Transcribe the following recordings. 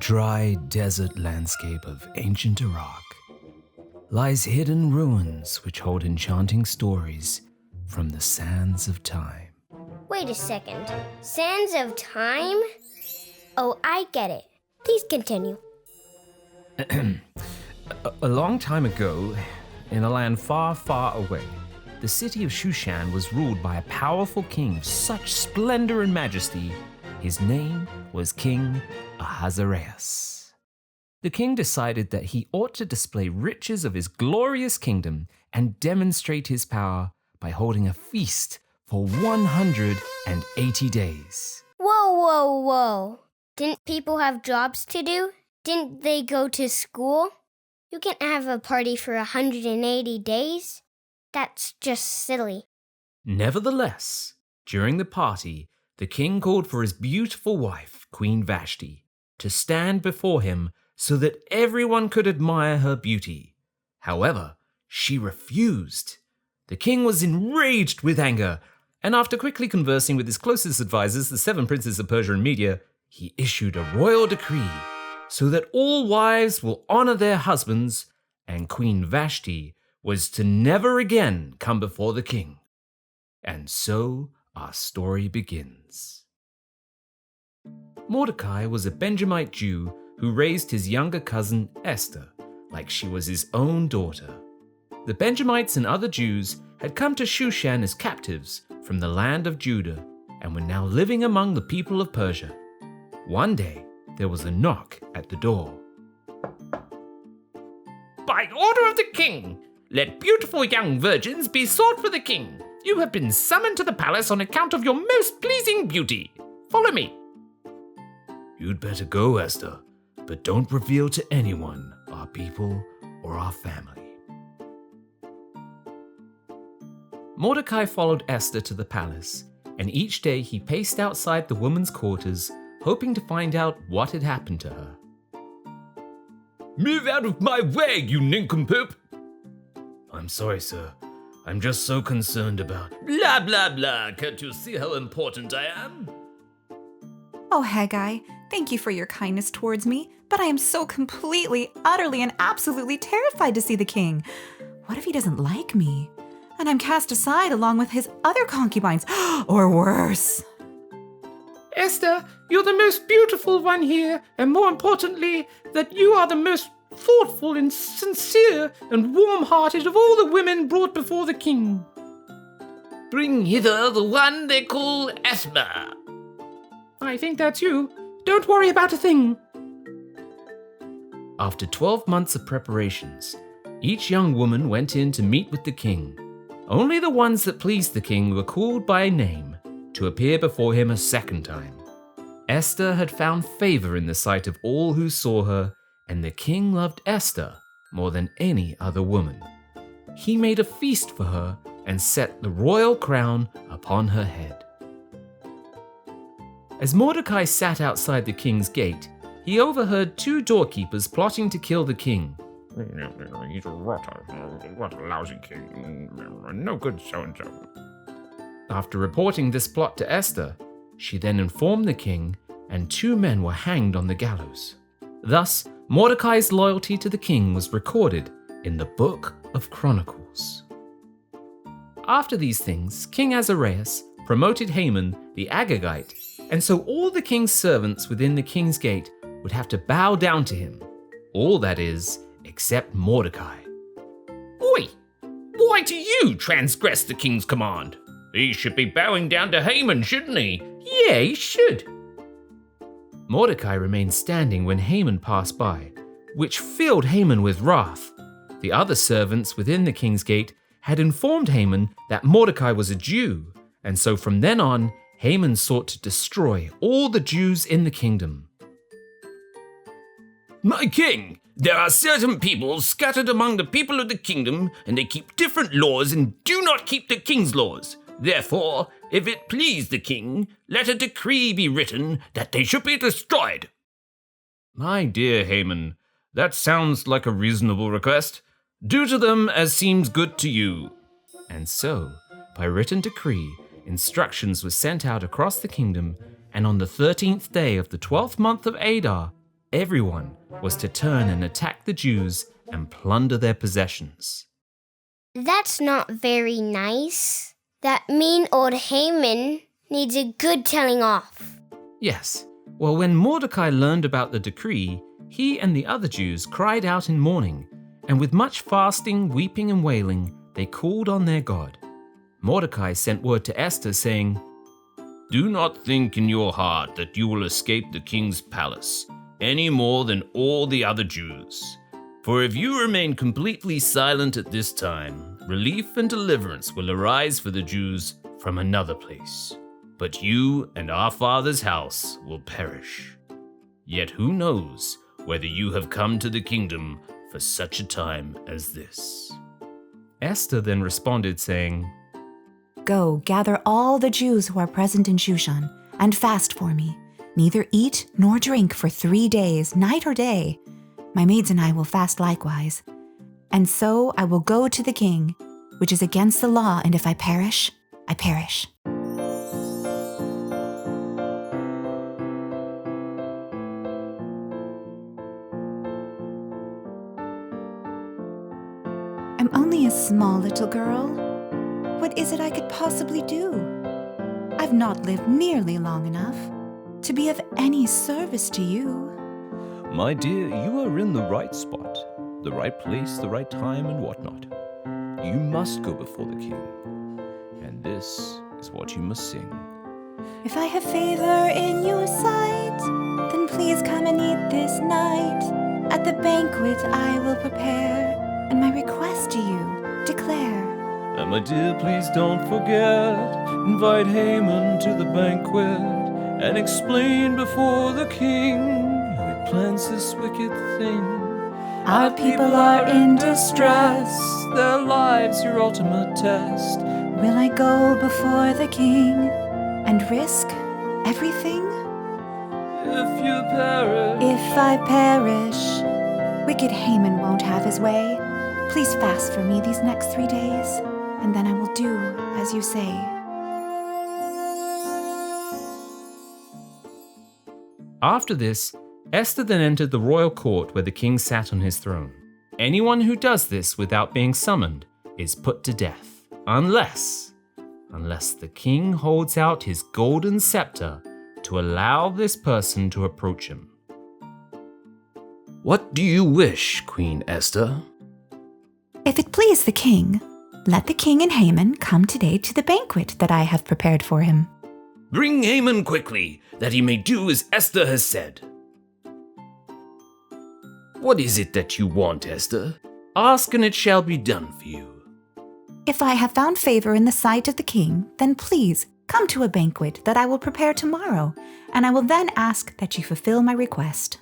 dry desert landscape of ancient Iraq lies hidden ruins which hold enchanting stories from the sands of time. Wait a second. Sands of time? Oh, I get it. Please continue. A long time ago, in a land far, far away, the city of Shushan was ruled by a powerful king of such splendor and majesty. His name was King Ahasuerus. The king decided that he ought to display riches of his glorious kingdom and demonstrate his power by holding a feast for 180 days. Whoa. Didn't people have jobs to do? Didn't they go to school? You can't have a party for 180 days. That's just silly. Nevertheless, during the party, the king called for his beautiful wife, Queen Vashti, to stand before him so that everyone could admire her beauty. However, she refused. The king was enraged with anger, and after quickly conversing with his closest advisors, the 7 princes of Persia and Media, he issued a royal decree so that all wives will honor their husbands, and Queen Vashti was to never again come before the king. And so our story begins. Mordecai was a Benjamite Jew who raised his younger cousin Esther like she was his own daughter. The Benjamites and other Jews had come to Shushan as captives from the land of Judah and were now living among the people of Persia. One day, there was a knock at the door. By order of the king, let beautiful young virgins be sought for the king. You have been summoned to the palace on account of your most pleasing beauty. Follow me. You'd better go, Esther, but don't reveal to anyone, our people or our family. Mordecai followed Esther to the palace, and each day he paced outside the women's quarters, hoping to find out what had happened to her. Move out of my way, you nincompoop! I'm sorry, sir. I'm just so concerned about... Blah, blah, blah. Can't you see how important I am? Oh, Haggai, thank you for your kindness towards me, but I am so completely, utterly, and absolutely terrified to see the king. What if he doesn't like me? And I'm cast aside along with his other concubines, or worse. Esther, you're the most beautiful one here, and more importantly, that you are the most thoughtful and sincere and warm-hearted of all the women brought before the king. Bring hither the one they call Esther. I think that's you. Don't worry about a thing. After 12 months of preparations, each young woman went in to meet with the king. Only the ones that pleased the king were called by name to appear before him a second time. Esther had found favor in the sight of all who saw her, and the king loved Esther more than any other woman. He made a feast for her and set the royal crown upon her head. As Mordecai sat outside the king's gate, he overheard 2 doorkeepers plotting to kill the king. He's a rotter. What a lousy king. No good so-and-so. After reporting this plot to Esther, she then informed the king, and 2 men were hanged on the gallows. Thus, Mordecai's loyalty to the king was recorded in the Book of Chronicles. After these things, King Ahasuerus promoted Haman the Agagite, and so all the king's servants within the king's gate would have to bow down to him. All that is, except Mordecai. Oi! Why do you transgress the king's command? He should be bowing down to Haman, shouldn't he? Yeah, he should. Mordecai remained standing when Haman passed by, which filled Haman with wrath. The other servants within the king's gate had informed Haman that Mordecai was a Jew, and so from then on, Haman sought to destroy all the Jews in the kingdom. My king, there are certain people scattered among the people of the kingdom, and they keep different laws and do not keep the king's laws. Therefore, if it please the king, let a decree be written that they should be destroyed. My dear Haman, that sounds like a reasonable request. Do to them as seems good to you. And so, by written decree, instructions were sent out across the kingdom, and on the 13th day of the 12th month of Adar, Everyone was to turn and attack the Jews and plunder their possessions. That's not very nice. That mean old Haman needs a good telling off. Yes, well, when Mordecai learned about the decree, he and the other Jews cried out in mourning, and with much fasting, weeping, and wailing, they called on their God. Mordecai sent word to Esther saying, "Do not think in your heart that you will escape the king's palace, any more than all the other Jews. For if you remain completely silent at this time, relief and deliverance will arise for the Jews from another place. But you and our father's house will perish. Yet who knows whether you have come to the kingdom for such a time as this?" Esther then responded, saying, Go, gather all the Jews who are present in Shushan, and fast for me. Neither eat nor drink for 3 days, night or day. My maids and I will fast likewise. And so I will go to the king, which is against the law, and if I perish, I perish. I'm only a small little girl. What is it I could possibly do? I've not lived nearly long enough to be of any service to you. My dear, you are in the right spot, the right place, the right time, and whatnot. You must go before the king, and this is what you must sing. If I have favor in your sight, then please come and eat this night. At the banquet I will prepare, and my request to you declare. And my dear, please don't forget, invite Haman to the banquet, and explain before the king how he plans this wicked thing. Our people are in distress. Their lives your ultimate test. Will I go before the king and risk everything? If you perish, If I perish, wicked Haman won't have his way. Please fast for me these next 3 days, and then I will do as you say. After this, Esther then entered the royal court where the king sat on his throne. Anyone who does this without being summoned is put to death, unless the king holds out his golden scepter to allow this person to approach him. "What do you wish, Queen Esther?" If it please the king, let the king and Haman come today to the banquet that I have prepared for him. "Bring Haman quickly, that he may do as Esther has said." "What is it that you want, Esther? Ask and it shall be done for you." If I have found favor in the sight of the king, then please come to a banquet that I will prepare tomorrow, and I will then ask that you fulfill my request.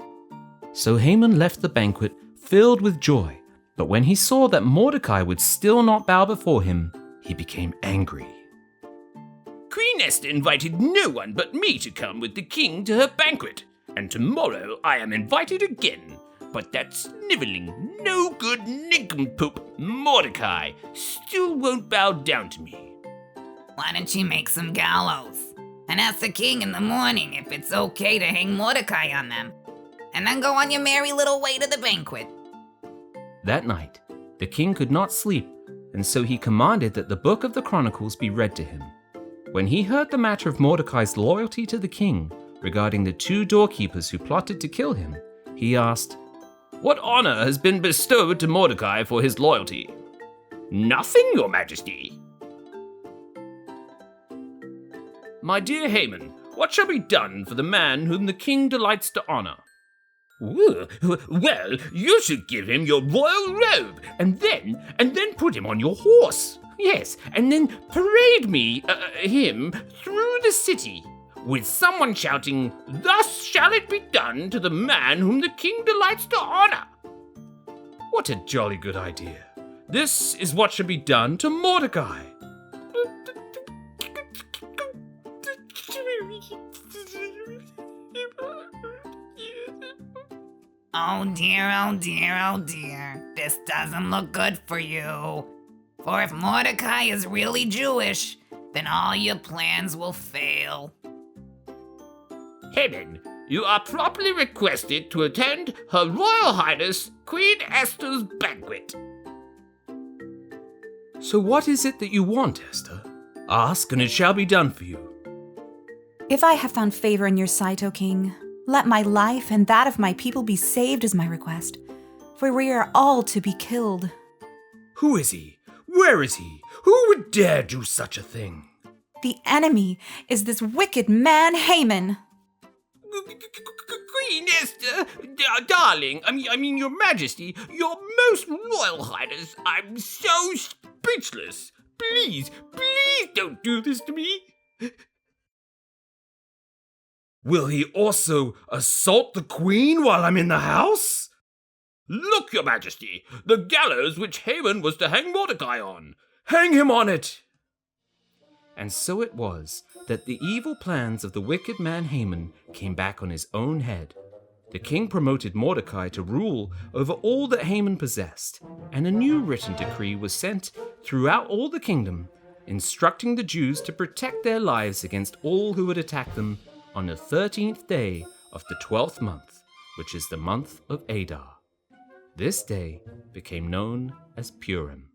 So Haman left the banquet filled with joy, but when he saw that Mordecai would still not bow before him, he became angry. Queen Esther invited no one but me to come with the king to her banquet, and tomorrow I am invited again. But that sniveling, no-good nincompoop Mordecai still won't bow down to me. Why don't you make some gallows and ask the king in the morning if it's okay to hang Mordecai on them, and then go on your merry little way to the banquet. That night, the king could not sleep, and so he commanded that the book of the Chronicles be read to him. When he heard the matter of Mordecai's loyalty to the king regarding the 2 doorkeepers who plotted to kill him, he asked, What honor has been bestowed to Mordecai for his loyalty? Nothing, your majesty. My dear Haman, what shall be done for the man whom the king delights to honor? Well, you should give him your royal robe, and then put him on your horse. Yes, and then parade him through the city, with someone shouting, "Thus shall it be done to the man whom the king delights to honor." "What a jolly good idea. This is what should be done to Mordecai." Oh dear, oh dear, oh dear. This doesn't look good for you. For if Mordecai is really Jewish, then all your plans will fail. Haman, You are properly requested to attend Her Royal Highness Queen Esther's banquet. So what is it that you want, Esther? Ask, and it shall be done for you. If I have found favor in your sight, O king, let my life and that of my people be saved is my request, for we are all to be killed. Who is he? Where is he? Who would dare do such a thing? The enemy is this wicked man Haman. Queen Esther, darling, I mean, Your Majesty, Your Most Royal Highness, I'm so speechless. Please don't do this to me. Will he also assault the queen while I'm in the house? Look, Your Majesty, the gallows which Haman was to hang Mordecai on. Hang him on it! And so it was that the evil plans of the wicked man Haman came back on his own head. The king promoted Mordecai to rule over all that Haman possessed, and a new written decree was sent throughout all the kingdom, instructing the Jews to protect their lives against all who would attack them on the 13th day of the 12th month, which is the month of Adar. This day became known as Purim.